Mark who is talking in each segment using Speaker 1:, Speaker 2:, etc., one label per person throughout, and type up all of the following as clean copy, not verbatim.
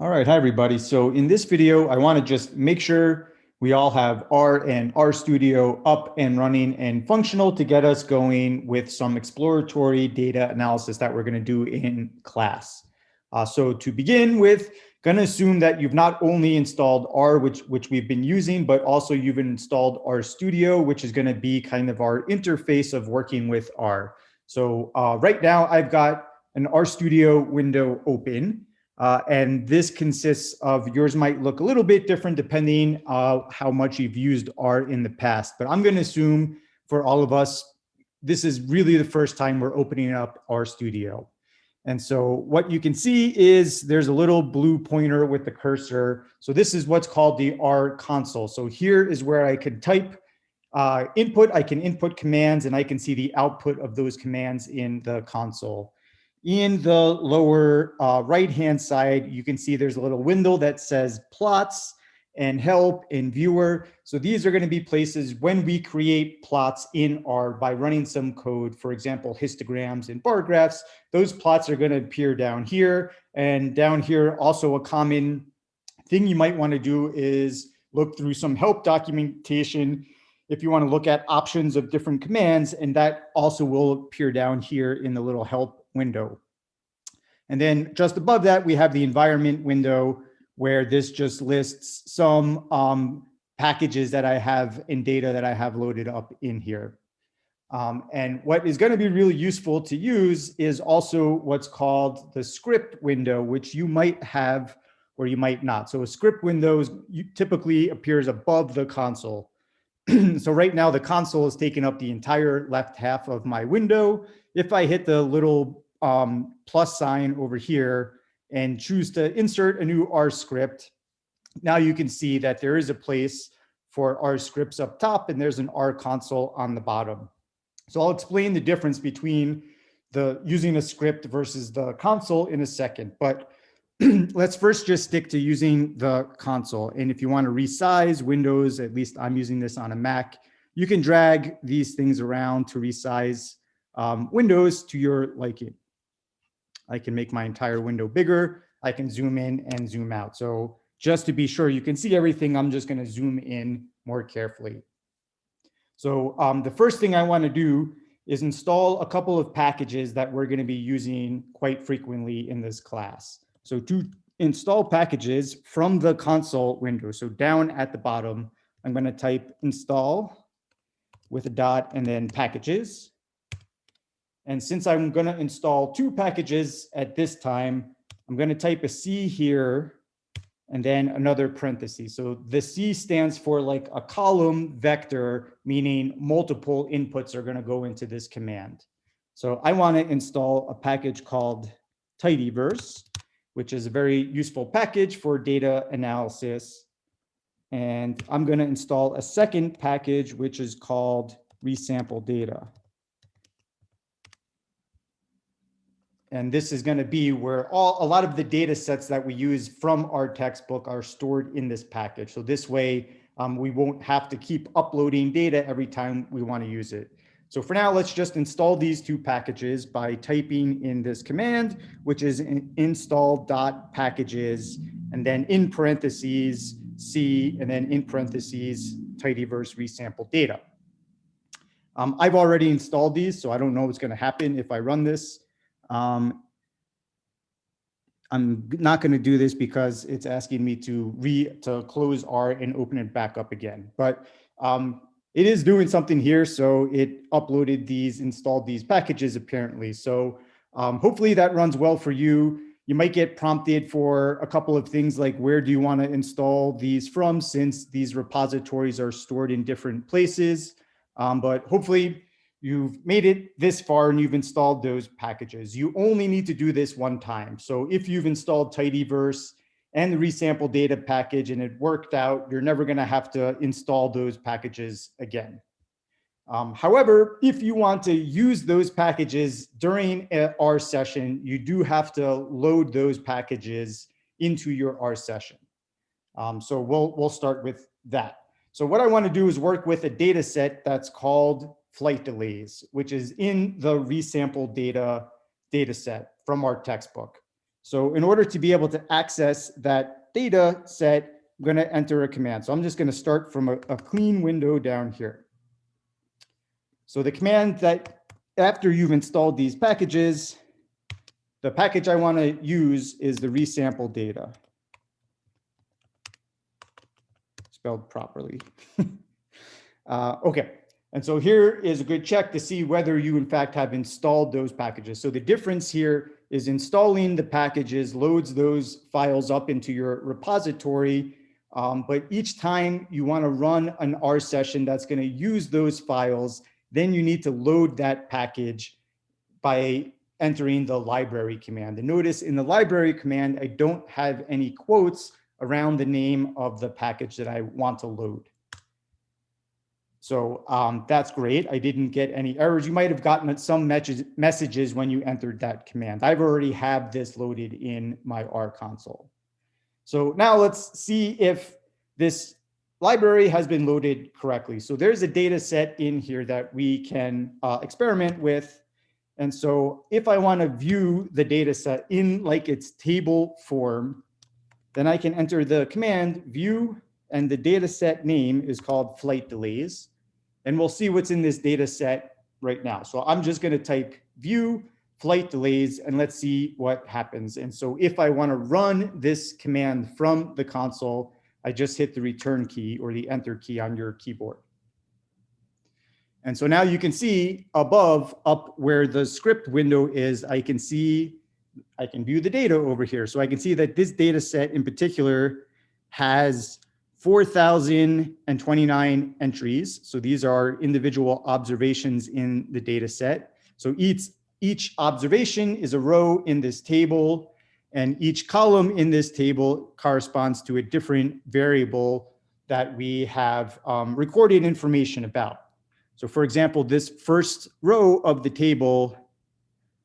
Speaker 1: All right, hi everybody. So in this video, I want to just make sure we all have R and RStudio up and running and functional to get us going with some exploratory data analysis that we're going to do in class. So to begin with, going to assume that you've not only installed R, which we've been using, but also you've installed RStudio, which is going to be kind of our interface of working with R. So right now I've got an RStudio window open. And this consists of, yours might look a little bit different depending how much you've used R in the past. But I'm going to assume for all of us, this is really the first time we're opening up RStudio. And so what you can see is there's a little blue pointer with the cursor. So this is what's called the R console. So here is where I could type input, I can input commands, and I can see the output of those commands in the console. In the lower right-hand side, you can see there's a little window that says plots and help and viewer. So these are going to be places when we create plots in R by running some code, for example, histograms and bar graphs, those plots are going to appear down here. And down here, also a common thing you might want to do is look through some help documentation if you want to look at options of different commands, and that also will appear down here in the little help window. And then just above that, we have the environment window where this just lists some packages that I have and data that I have loaded up in here. And what is going to be really useful to use is also what's called the script window, which you might have or you might not. So a script window typically appears above the console. So right now the console is taking up the entire left half of my window. If I hit the little plus sign over here and choose to insert a new R script, now you can see that there is a place for R scripts up top and there's an R console on the bottom. So I'll explain the difference between using a script versus the console in a second, but let's first just stick to using the console. And if you want to resize Windows, at least I'm using this on a Mac, you can drag these things around to resize Windows to your liking. I can make my entire window bigger. I can zoom in and zoom out. So just to be sure you can see everything, I'm just going to zoom in more carefully. So the first thing I want to do is install a couple of packages that we're going to be using quite frequently in this class. So to install packages from the console window, so down at the bottom, I'm going to type install with a dot and then packages. And since I'm going to install two packages at this time, I'm going to type a C here and then another parenthesis. So the C stands for like a column vector, meaning multiple inputs are going to go into this command. So I want to install a package called tidyverse, which is a very useful package for data analysis. And I'm going to install a second package, which is called resampledata. And this is going to be where a lot of the data sets that we use from our textbook are stored in this package. So this way, we won't have to keep uploading data every time we want to use it. So for now, let's just install these two packages by typing in this command, which is install.packages, and then in parentheses, C, and then in parentheses, tidyverse resample data. I've already installed these, so I don't know what's going to happen if I run this. I'm not going to do this because it's asking me to close R and open it back up again. But it is doing something here. So it installed these packages apparently. So hopefully that runs well for you. You might get prompted for a couple of things like where do you want to install these from, since these repositories are stored in different places. But hopefully you've made it this far and you've installed those packages. You only need to do this one time. So if you've installed tidyverse and the resample data package and it worked out, you're never going to have to install those packages again. However, if you want to use those packages during our session, you do have to load those packages into your R session. So we'll start with that. So what I want to do is work with a data set that's called flight delays, which is in the resample data set from our textbook. So in order to be able to access that data set, I'm going to enter a command. So I'm just going to start from a clean window down here. So the command that after you've installed these packages, the package I want to use is the resampledata. Spelled properly. Okay. And so here is a good check to see whether you in fact have installed those packages. So the difference here is installing the packages loads those files up into your repository. But each time you want to run an R session that's going to use those files, then you need to load that package by entering the library command. And notice in the library command, I don't have any quotes around the name of the package that I want to load. So that's great. I didn't get any errors. You might have gotten some messages when you entered that command. I've already have this loaded in my R console. So now let's see if this library has been loaded correctly. So there's a data set in here that we can experiment with. And so if I want to view the data set in like its table form, then I can enter the command view, and the data set name is called FlightDelays. And we'll see what's in this data set right now. So I'm just going to type view FlightDelays and let's see what happens. And so if I want to run this command from the console, I just hit the return key or the enter key on your keyboard. And so now you can see above, up where the script window is, I can view the data over here. So I can see that this data set in particular has 4,029 entries. So these are individual observations in the data set. So each observation is a row in this table, and each column in this table corresponds to a different variable that we have recorded information about. So for example, this first row of the table,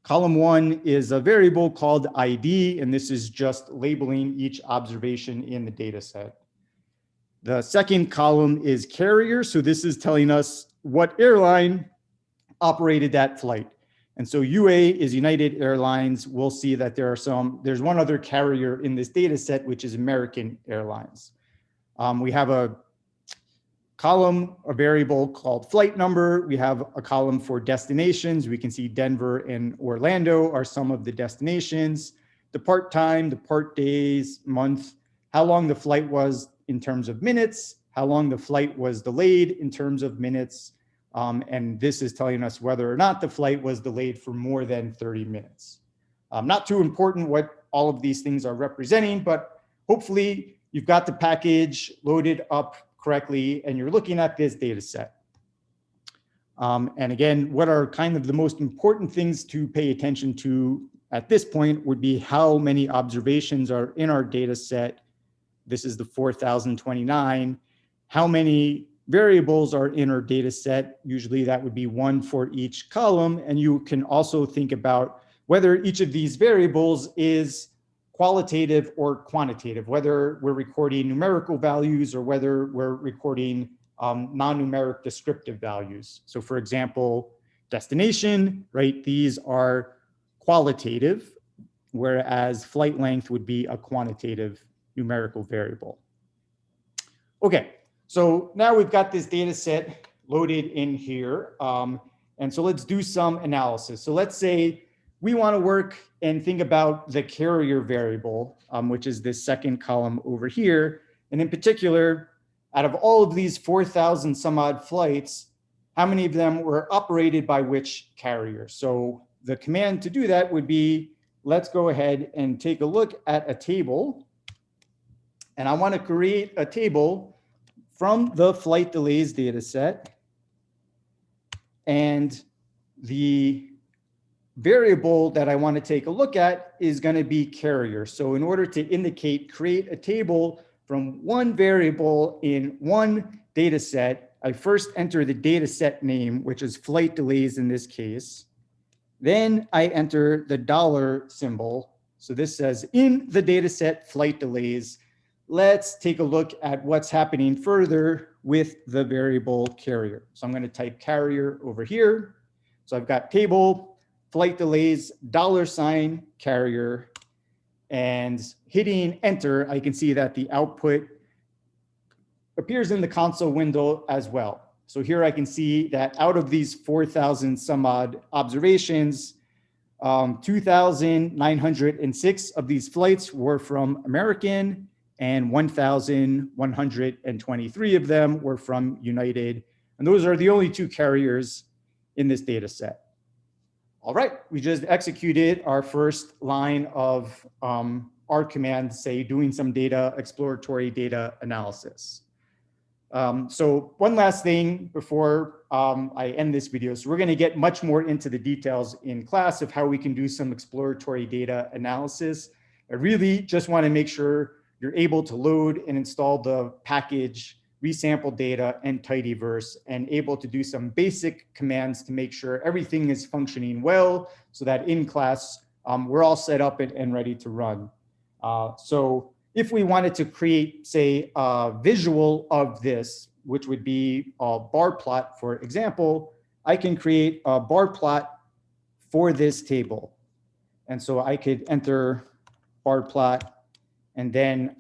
Speaker 1: column 1 is a variable called ID, and this is just labeling each observation in the data set. The second column is carrier. So this is telling us what airline operated that flight. And so UA is United Airlines. We'll see that there's one other carrier in this data set, which is American Airlines. We have a column, a variable called flight number. We have a column for destinations. We can see Denver and Orlando are some of the destinations. Depart time, depart days, month, how long the flight was in terms of minutes, how long the flight was delayed in terms of minutes. And this is telling us whether or not the flight was delayed for more than 30 minutes. Not too important what all of these things are representing, but hopefully you've got the package loaded up correctly and you're looking at this data set. And again, what are kind of the most important things to pay attention to at this point would be how many observations are in our data set. This is the 4,029. How many variables are in our data set? Usually that would be one for each column. And you can also think about whether each of these variables is qualitative or quantitative, whether we're recording numerical values or whether we're recording non-numeric descriptive values. So for example, destination, right? These are qualitative, whereas flight length would be a quantitative numerical variable. Okay, so now we've got this data set loaded in here. And so let's do some analysis. So let's say we want to work and think about the carrier variable, which is this second column over here. And in particular, out of all of these 4,000 some odd flights, how many of them were operated by which carrier? So the command to do that would be, let's go ahead and take a look at a table. And I want to create a table from the flight delays data set. And the variable that I want to take a look at is going to be carrier. So in order to indicate, create a table from one variable in one data set, I first enter the data set name, which is flight delays in this case. Then I enter the dollar symbol. So this says in the data set flight delays. Let's take a look at what's happening further with the variable carrier. So I'm going to type carrier over here. So I've got table, flight delays, $, carrier. and hitting enter, I can see that the output appears in the console window as well. So here I can see that out of these 4,000 some odd observations, 2,906 of these flights were from American, and 1,123 of them were from United. And those are the only two carriers in this data set. All right, we just executed our first line of our command, say, doing some exploratory data analysis. So one last thing before I end this video. So we're going to get much more into the details in class of how we can do some exploratory data analysis. I really just want to make sure you're able to load and install the package, resample data, and tidyverse, and able to do some basic commands to make sure everything is functioning well, so that in class, we're all set up and ready to run. So if we wanted to create, say, a visual of this, which would be a bar plot, for example, I can create a bar plot for this table. And so I could enter bar plot, and then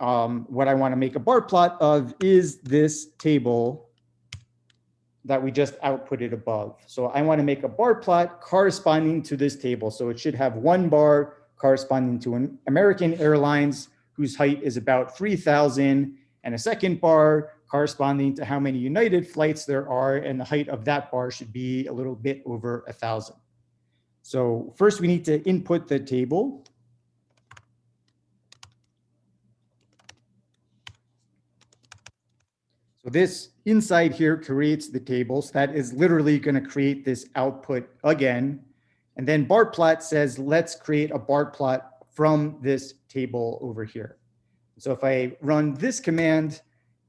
Speaker 1: what I want to make a bar plot of is this table that we just outputted above. So I want to make a bar plot corresponding to this table. So it should have one bar corresponding to an American Airlines, whose height is about 3,000, and a second bar corresponding to how many United flights there are, and the height of that bar should be a little bit over 1,000. So first we need to input the table. So this inside here creates the table. So that is literally going to create this output again. And then barplot says, let's create a bar plot from this table over here. So if I run this command,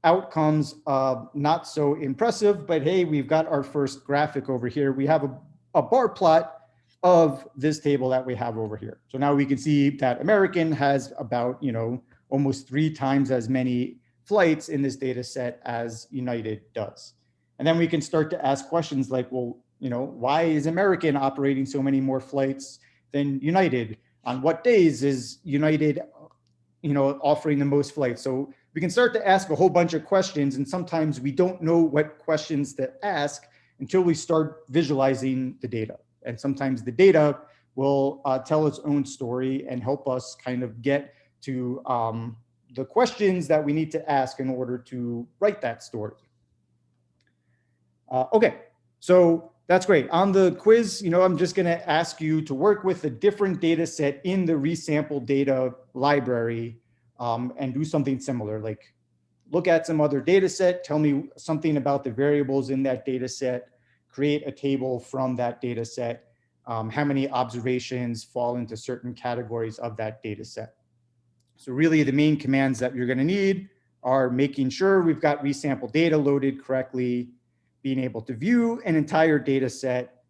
Speaker 1: out comes not so impressive, but hey, we've got our first graphic over here. We have a bar plot of this table that we have over here. So now we can see that American has about, almost 3 times as many flights in this data set as United does. And then we can start to ask questions like, well, why is American operating so many more flights than United? On what days is United, offering the most flights? So we can start to ask a whole bunch of questions, and sometimes we don't know what questions to ask until we start visualizing the data. And sometimes the data will tell its own story and help us kind of get to the questions that we need to ask in order to write that story. Okay, so that's great. On the quiz, I'm just going to ask you to work with a different data set in the resample data library and do something similar, like look at some other data set, tell me something about the variables in that data set, create a table from that data set, how many observations fall into certain categories of that data set. So really the main commands that you're going to need are making sure we've got resample data loaded correctly, being able to view an entire data set,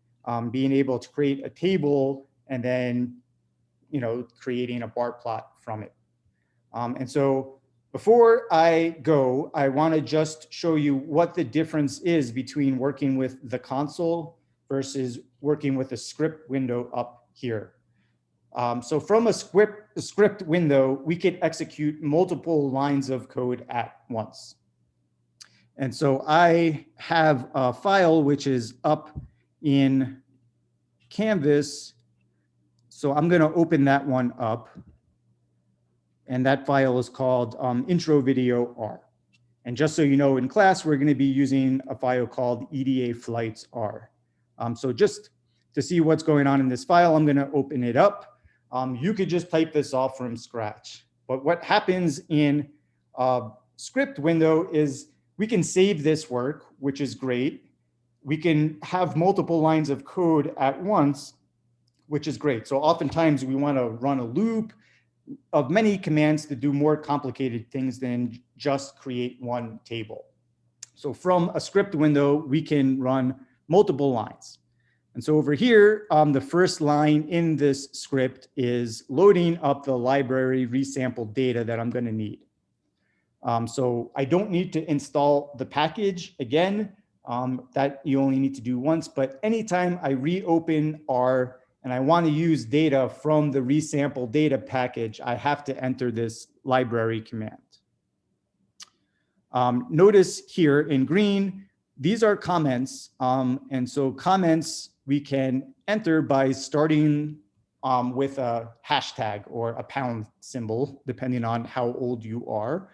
Speaker 1: being able to create a table, and then creating a bar plot from it. And so before I go, I want to just show you what the difference is between working with the console versus working with a script window up here. So from a script window, we could execute multiple lines of code at once. And so I have a file which is up in Canvas. So I'm going to open that one up. And that file is called Intro-video.R. And just so you know, in class, we're going to be using a file called EDA flights R. So just to see what's going on in this file, I'm going to open it up. You could just type this off from scratch. But what happens in a script window is we can save this work, which is great. We can have multiple lines of code at once, which is great. So oftentimes we want to run a loop of many commands to do more complicated things than just create one table. So from a script window, we can run multiple lines. And so over here, the first line in this script is loading up the library resample data that I'm going to need. So I don't need to install the package again. That you only need to do once. But anytime I reopen our and I want to use data from the resampledata package, I have to enter this library command. Notice here in green, these are comments. And so comments we can enter by starting with a hashtag or a pound symbol, depending on how old you are.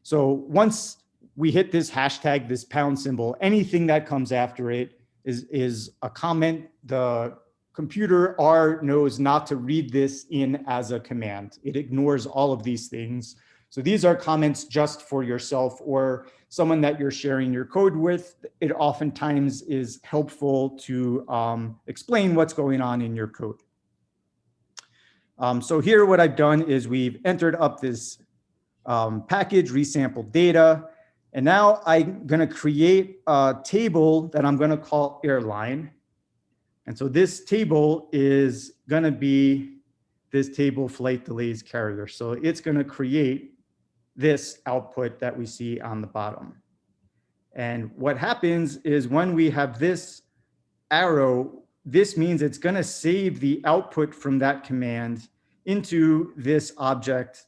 Speaker 1: So once we hit this hashtag, this pound symbol, anything that comes after it is a comment. The computer R knows not to read this in as a command. It ignores all of these things. So these are comments just for yourself or someone that you're sharing your code with. It oftentimes is helpful to explain what's going on in your code. So here what I've done is we've entered up this package, resampled data, and now I'm going to create a table that I'm going to call airline. And so this table is going to be this table flight delays carrier. So it's going to create this output that we see on the bottom. And what happens is when we have this arrow, this means it's going to save the output from that command into this object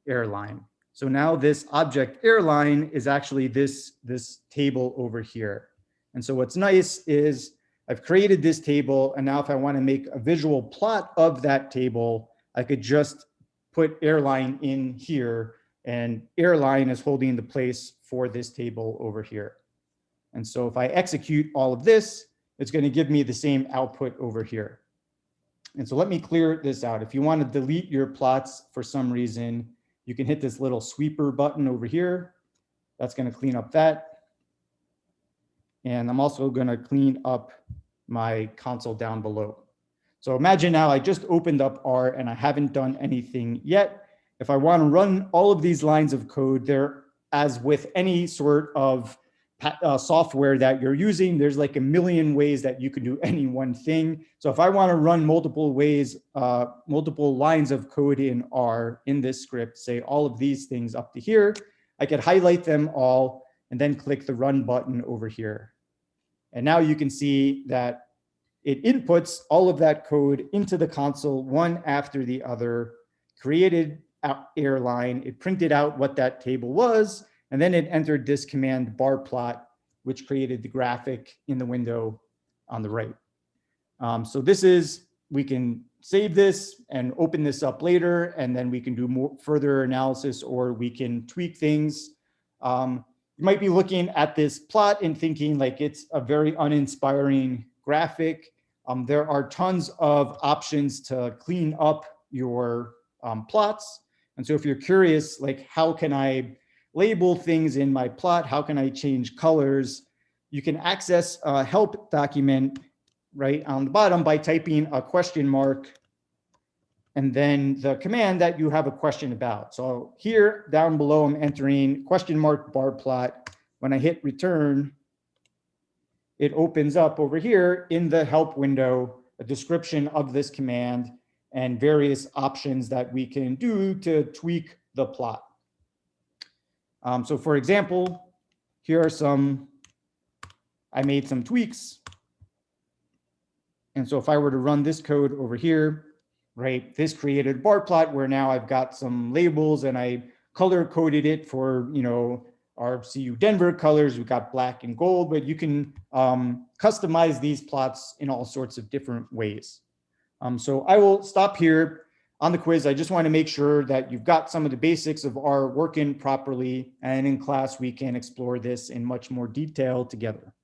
Speaker 1: airline. So now this object airline is actually this table over here. And so what's nice is I've created this table, and now if I want to make a visual plot of that table, I could just put airline in here, and airline is holding the place for this table over here. And so if I execute all of this, it's going to give me the same output over here. And so let me clear this out. If you want to delete your plots for some reason, you can hit this little sweeper button over here. That's going to clean up that. And I'm also going to clean up my console down below. So imagine now I just opened up R and I haven't done anything yet. If I want to run all of these lines of code there, as with any sort of software that you're using, there's like a million ways that you can do any one thing. So if I want to run multiple ways, multiple lines of code in R in this script, say all of these things up to here, I could highlight them all and then click the run button over here. And now you can see that it inputs all of that code into the console one after the other, created airline, it printed out what that table was, and then it entered this command barplot, which created the graphic in the window on the right. So this is, we can save this and open this up later, and then we can do more further analysis, or we can tweak things. You might be looking at this plot and thinking like it's a very uninspiring graphic. There are tons of options to clean up your plots. And so if you're curious, like how can I label things in my plot? How can I change colors? You can access a help document right on the bottom by typing a question mark and then the command that you have a question about. So here down below, I'm entering question mark bar plot. When I hit return, it opens up over here in the help window, a description of this command and various options that we can do to tweak the plot. So for example, here are some, I made some tweaks. And so if I were to run this code over here, right, this created a bar plot where now I've got some labels and I color coded it for, you know, our CU Denver colors. We've got black and gold, but you can customize these plots in all sorts of different ways. So I will stop here on the quiz. I just want to make sure that you've got some of the basics of R working properly, and in class we can explore this in much more detail together.